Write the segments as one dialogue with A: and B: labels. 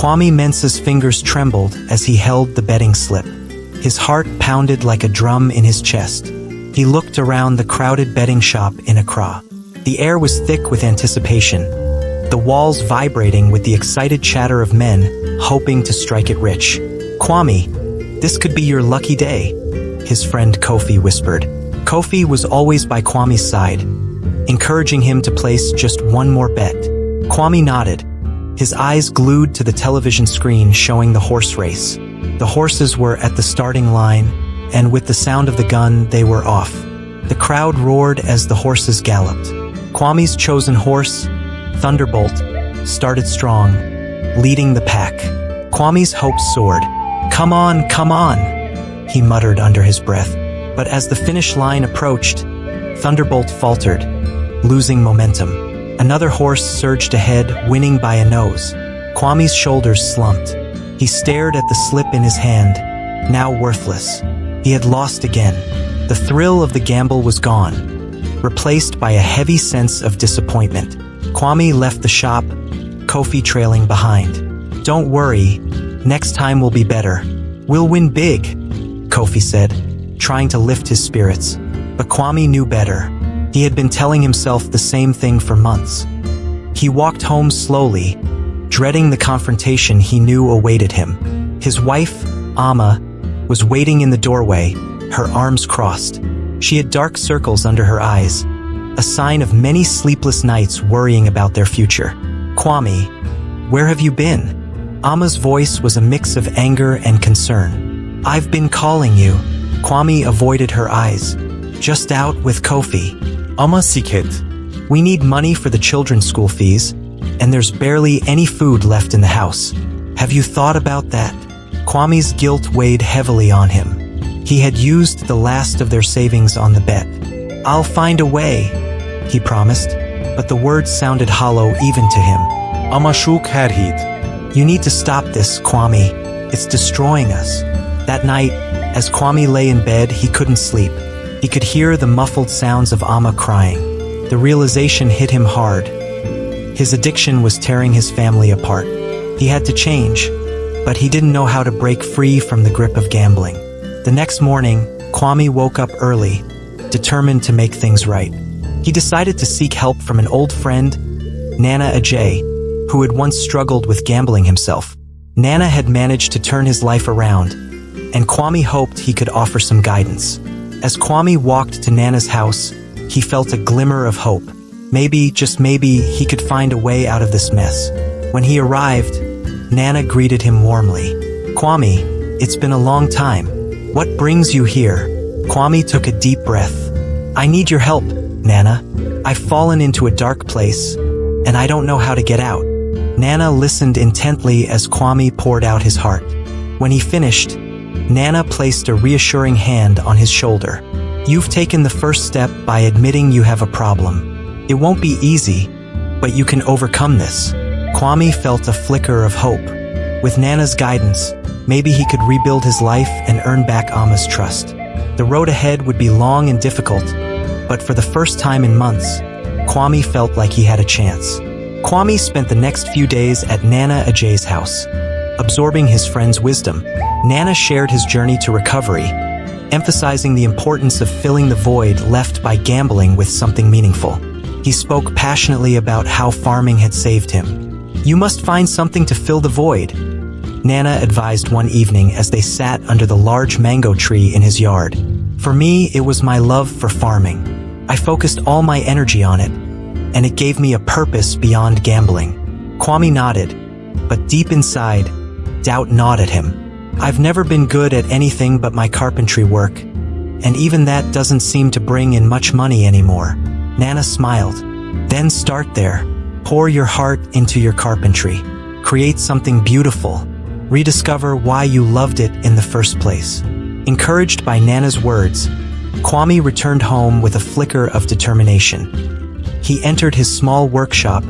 A: Kwame Mensah's fingers trembled as he held the betting slip. His heart pounded like a drum in his chest. He looked around the crowded betting shop in Accra. The air was thick with anticipation, the walls vibrating with the excited chatter of men hoping to strike it rich. "Kwame, this could be your lucky day," his friend Kofi whispered. Kofi was always by Kwame's side, encouraging him to place just one more bet. Kwame nodded, his eyes glued to the television screen showing the horse race. The horses were at the starting line, and with the sound of the gun, they were off. The crowd roared as the horses galloped. Kwame's chosen horse, Thunderbolt, started strong, leading the pack. Kwame's hopes soared. Come on, he muttered under his breath. But as the finish line approached, Thunderbolt faltered, losing momentum. Another horse surged ahead, winning by a nose. Kwame's shoulders slumped. He stared at the slip in his hand, now worthless. He had lost again. The thrill of the gamble was gone, replaced by a heavy sense of disappointment. Kwame left the shop, Kofi trailing behind. "Don't worry, next time will be better. We'll win big," Kofi said, trying to lift his spirits. But Kwame knew better. He had been telling himself the same thing for months. He walked home slowly, dreading the confrontation he knew awaited him. His wife, Ama, was waiting in the doorway, her arms crossed. She had dark circles under her eyes, a sign of many sleepless nights worrying about their future. "Kwame, where have you been?" Ama's voice was a mix of anger and concern. "I've been calling you." Kwame avoided her eyes. "Just out with Kofi." "Ama sikit. We need money for the children's school fees, and there's barely any food left in the house. Have you thought about that?" Kwame's guilt weighed heavily on him. He had used the last of their savings on the bet. "I'll find a way," he promised, but the words sounded hollow even to him. "Amashuk Hadhid. You need to stop this, Kwame. It's destroying us." That night, as Kwame lay in bed, he couldn't sleep. He could hear the muffled sounds of Ama crying. The realization hit him hard. His addiction was tearing his family apart. He had to change, but he didn't know how to break free from the grip of gambling. The next morning, Kwame woke up early, determined to make things right. He decided to seek help from an old friend, Nana Ajay, who had once struggled with gambling himself. Nana had managed to turn his life around, and Kwame hoped he could offer some guidance. As Kwame walked to Nana's house, he felt a glimmer of hope. Maybe, just maybe, he could find a way out of this mess. When he arrived, Nana greeted him warmly. "Kwame, it's been a long time. What brings you here?" Kwame took a deep breath. "I need your help, Nana. I've fallen into a dark place, and I don't know how to get out." Nana listened intently as Kwame poured out his heart. When he finished, Nana placed a reassuring hand on his shoulder. "You've taken the first step by admitting you have a problem. It won't be easy, but you can overcome this." Kwame felt a flicker of hope. With Nana's guidance, maybe he could rebuild his life and earn back Ama's trust. The road ahead would be long and difficult, but for the first time in months, Kwame felt like he had a chance. Kwame spent the next few days at Nana Ajay's house, absorbing his friend's wisdom. Nana shared his journey to recovery, emphasizing the importance of filling the void left by gambling with something meaningful. He spoke passionately about how farming had saved him. "You must find something to fill the void," Nana advised one evening as they sat under the large mango tree in his yard. "For me, it was my love for farming. I focused all my energy on it, and it gave me a purpose beyond gambling." Kwame nodded, but deep inside, doubt gnawed at him. "I've never been good at anything but my carpentry work, and even that doesn't seem to bring in much money anymore." Nana smiled. "Then start there. Pour your heart into your carpentry. Create something beautiful. Rediscover why you loved it in the first place." Encouraged by Nana's words, Kwame returned home with a flicker of determination. He entered his small workshop,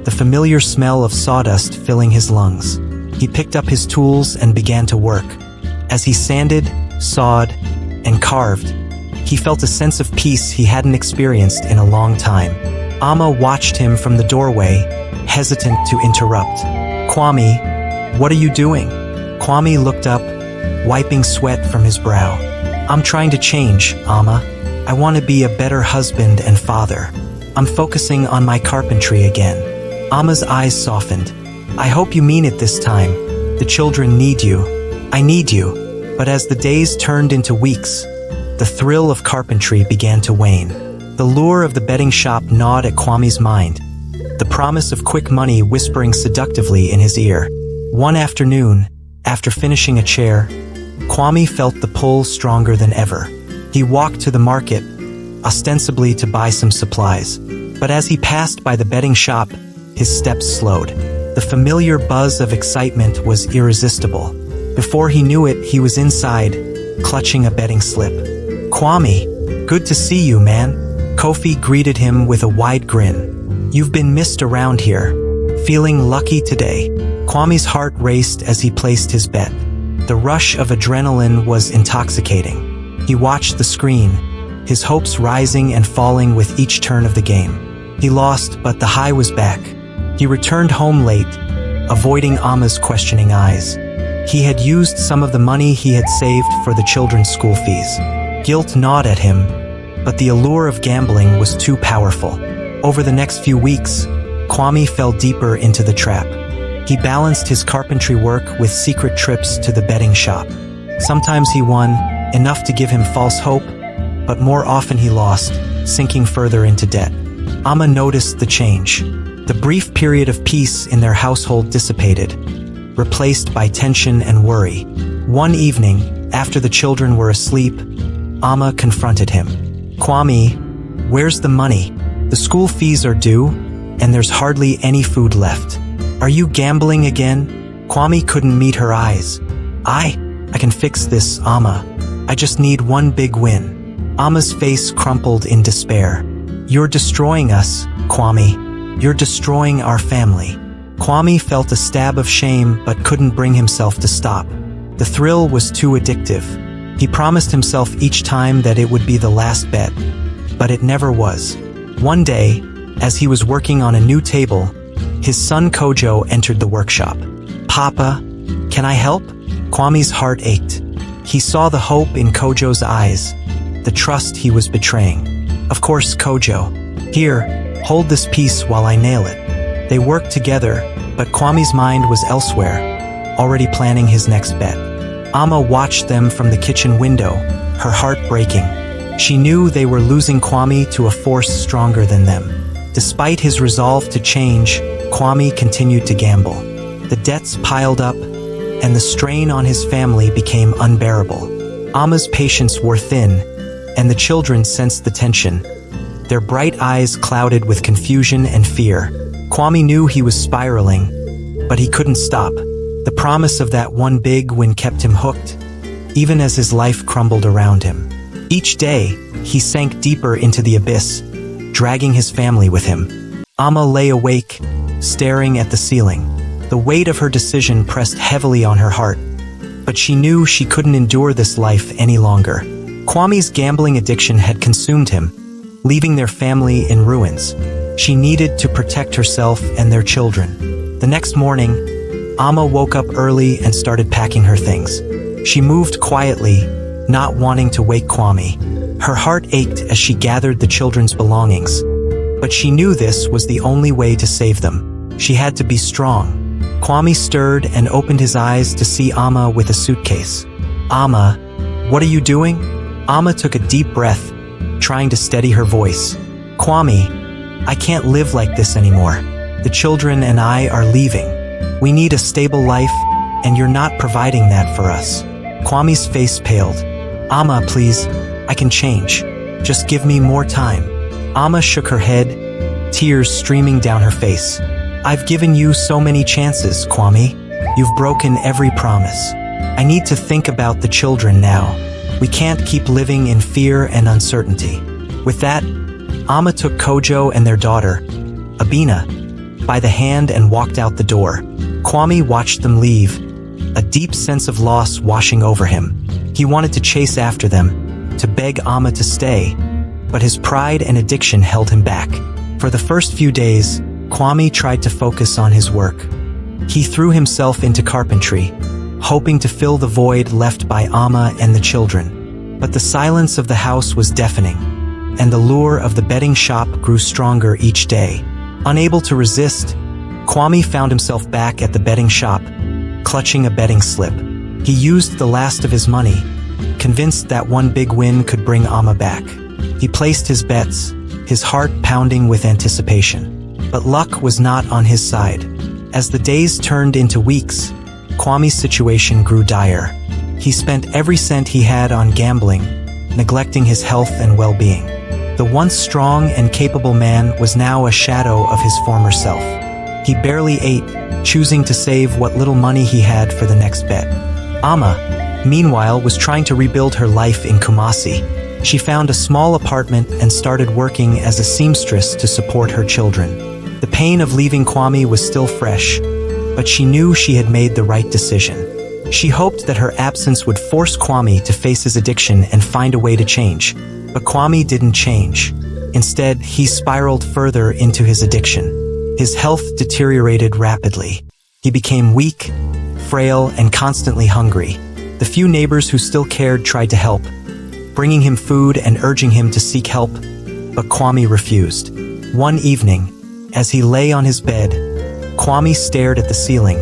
A: the familiar smell of sawdust filling his lungs. He picked up his tools and began to work. As he sanded, sawed, and carved, he felt a sense of peace he hadn't experienced in a long time. Ama watched him from the doorway, hesitant to interrupt. "Kwame, What are you doing? Kwame looked up, wiping sweat from his brow. I'm trying to change, Amma. I want to be a better husband and father. I'm focusing on my carpentry again. Amma's eyes softened. I hope you mean it this time. The children need you. I need you. But as the days turned into weeks, the thrill of carpentry began to wane. The lure of the bedding shop gnawed at Kwame's mind, the promise of quick money whispering seductively in his ear. One afternoon, after finishing a chair, Kwame felt the pull stronger than ever. He walked to the market, ostensibly to buy some supplies. But as he passed by the bedding shop, his steps slowed. The familiar buzz of excitement was irresistible. Before he knew it, he was inside, clutching a bedding slip. Kwame, good to see you, man. Kofi greeted him with a wide grin. You've been missed around here. Feeling lucky today? Kwame's heart raced as he placed his bet. The rush of adrenaline was intoxicating. He watched the screen, his hopes rising and falling with each turn of the game. He lost, but the high was back. He returned home late, avoiding Amma's questioning eyes. He had used some of the money he had saved for the children's school fees. Guilt gnawed at him, but the allure of gambling was too powerful. Over the next few weeks, Kwame fell deeper into the trap. He balanced his carpentry work with secret trips to the betting shop. Sometimes he won, enough to give him false hope, but more often he lost, sinking further into debt. Amma noticed the change. The brief period of peace in their household dissipated, replaced by tension and worry. One evening, after the children were asleep, Amma confronted him. Kwame, where's the money? The school fees are due, and there's hardly any food left. Are you gambling again? Kwame couldn't meet her eyes. I can fix this, Amma. I just need one big win. Amma's face crumpled in despair. You're destroying us, Kwame. You're destroying our family. Kwame felt a stab of shame but couldn't bring himself to stop. The thrill was too addictive. He promised himself each time that it would be the last bet, but it never was. One day, as he was working on a new table, his son Kojo entered the workshop. Papa, can I help? Kwame's heart ached. He saw the hope in Kojo's eyes, the trust he was betraying. Of course, Kojo. Here, hold this piece while I nail it. They worked together, but Kwame's mind was elsewhere, already planning his next bet. Amma watched them from the kitchen window, her heart breaking. She knew they were losing Kwame to a force stronger than them. Despite his resolve to change, Kwame continued to gamble. The debts piled up, and the strain on his family became unbearable. Amma's patience wore thin, and the children sensed the tension, their bright eyes clouded with confusion and fear. Kwame knew he was spiraling, but he couldn't stop. The promise of that one big win kept him hooked, even as his life crumbled around him. Each day, he sank deeper into the abyss, dragging his family with him. Amma lay awake, staring at the ceiling. The weight of her decision pressed heavily on her heart, but she knew she couldn't endure this life any longer. Kwame's gambling addiction had consumed him, leaving their family in ruins. She needed to protect herself and their children. The next morning, Amma woke up early and started packing her things. She moved quietly, not wanting to wake Kwame. Her heart ached as she gathered the children's belongings, but she knew this was the only way to save them. She had to be strong. Kwame stirred and opened his eyes to see Amma with a suitcase. Amma, what are you doing? Amma took a deep breath, trying to steady her voice. Kwame, I can't live like this anymore. The children and I are leaving. We need a stable life, and you're not providing that for us. Kwame's face paled. Amma, please, I can change. Just give me more time. Amma shook her head, tears streaming down her face. I've given you so many chances, Kwame. You've broken every promise. I need to think about the children now. We can't keep living in fear and uncertainty. With that, Amma took Kojo and their daughter, Abina, by the hand and walked out the door. Kwame watched them leave, a deep sense of loss washing over him. He wanted to chase after them, to beg Amma to stay, but his pride and addiction held him back. For the first few days, Kwame tried to focus on his work. He threw himself into carpentry, hoping to fill the void left by Amma and the children. But the silence of the house was deafening, and the lure of the bedding shop grew stronger each day. Unable to resist, Kwame found himself back at the bedding shop, clutching a betting slip. He used the last of his money, convinced that one big win could bring Amma back. He placed his bets, his heart pounding with anticipation. But luck was not on his side. As the days turned into weeks, Kwame's situation grew dire. He spent every cent he had on gambling, neglecting his health and well-being. The once strong and capable man was now a shadow of his former self. He barely ate, choosing to save what little money he had for the next bet. Amma, meanwhile, was trying to rebuild her life in Kumasi. She found a small apartment and started working as a seamstress to support her children. The pain of leaving Kwame was still fresh, but she knew she had made the right decision. She hoped that her absence would force Kwame to face his addiction and find a way to change. But Kwame didn't change. Instead, he spiraled further into his addiction. His health deteriorated rapidly. He became weak, frail, and constantly hungry. The few neighbors who still cared tried to help, bringing him food and urging him to seek help, but Kwame refused. One evening, as he lay on his bed, Kwame stared at the ceiling,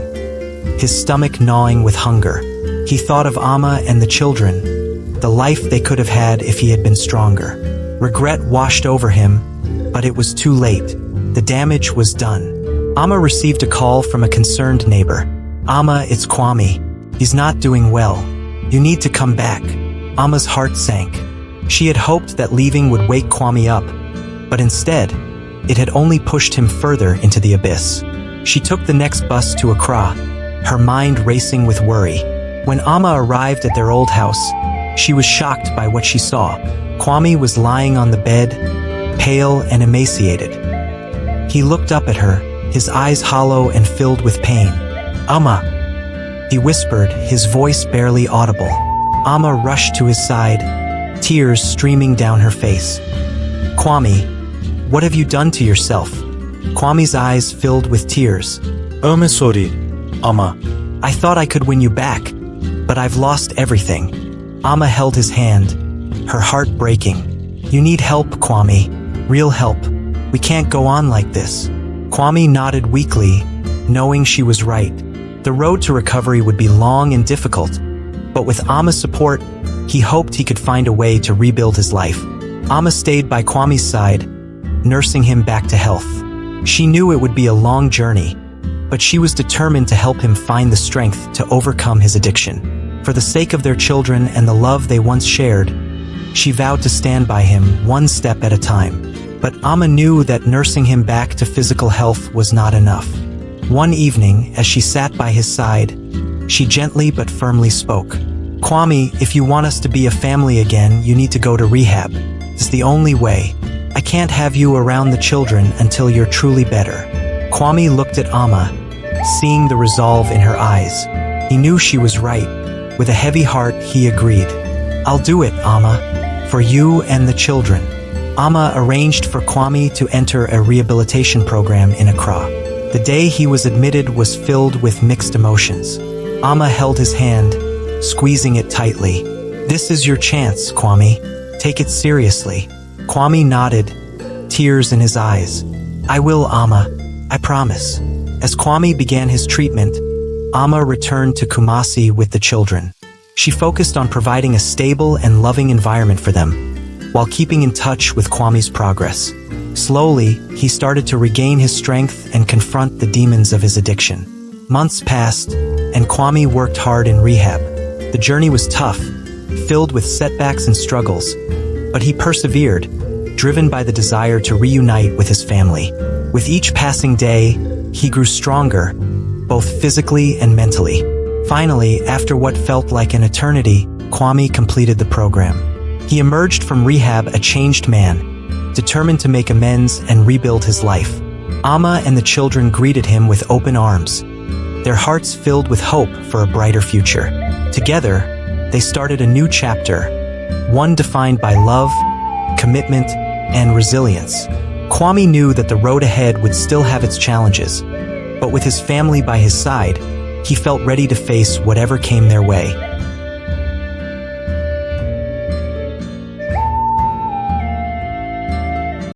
A: his stomach gnawing with hunger. He thought of Amma and the children, the life they could have had if he had been stronger. Regret washed over him, but it was too late. The damage was done. Amma received a call from a concerned neighbor. "Amma, it's Kwame. He's not doing well. You need to come back." Amma's heart sank. She had hoped that leaving would wake Kwame up, but instead, it had only pushed him further into the abyss. She took the next bus to Accra, her mind racing with worry. When Amma arrived at their old house, she was shocked by what she saw. Kwame was lying on the bed, pale and emaciated. He looked up at her, his eyes hollow and filled with pain. "Amma," he whispered, his voice barely audible. Amma rushed to his side, tears streaming down her face. "Kwame, what have you done to yourself?" Kwame's eyes filled with tears.
B: I'm sorry, Amma.
A: "I thought I could win you back, but I've lost everything." Amma held his hand, her heart breaking. "You need help, Kwame. Real help. We can't go on like this." Kwame nodded weakly, knowing she was right. The road to recovery would be long and difficult, but with Amma's support, he hoped he could find a way to rebuild his life. Amma stayed by Kwame's side, nursing him back to health. She knew it would be a long journey, but she was determined to help him find the strength to overcome his addiction. For the sake of their children and the love they once shared, she vowed to stand by him one step at a time. But Amma knew that nursing him back to physical health was not enough. One evening, as she sat by his side, she gently but firmly spoke. "Kwame, if you want us to be a family again, you need to go to rehab. It's the only way. I can't have you around the children until you're truly better." Kwame looked at Amma, seeing the resolve in her eyes. He knew she was right. With a heavy heart, he agreed. "I'll do it, Amma, for you and the children." Amma arranged for Kwame to enter a rehabilitation program in Accra. The day he was admitted was filled with mixed emotions. Amma held his hand, squeezing it tightly. "This is your chance, Kwame. Take it seriously." Kwame nodded, tears in his eyes. "I will, Amma. I promise." As Kwame began his treatment, Amma returned to Kumasi with the children. She focused on providing a stable and loving environment for them, while keeping in touch with Kwame's progress. Slowly, he started to regain his strength and confront the demons of his addiction. Months passed, and Kwame worked hard in rehab. The journey was tough, filled with setbacks and struggles, but he persevered, driven by the desire to reunite with his family. With each passing day, he grew stronger, both physically and mentally. Finally, after what felt like an eternity, Kwame completed the program. He emerged from rehab a changed man, determined to make amends and rebuild his life. Amma and the children greeted him with open arms, their hearts filled with hope for a brighter future. Together, they started a new chapter, one defined by love, commitment, and resilience. Kwame knew that the road ahead would still have its challenges, But with his family by his side, he felt ready to face whatever came their way.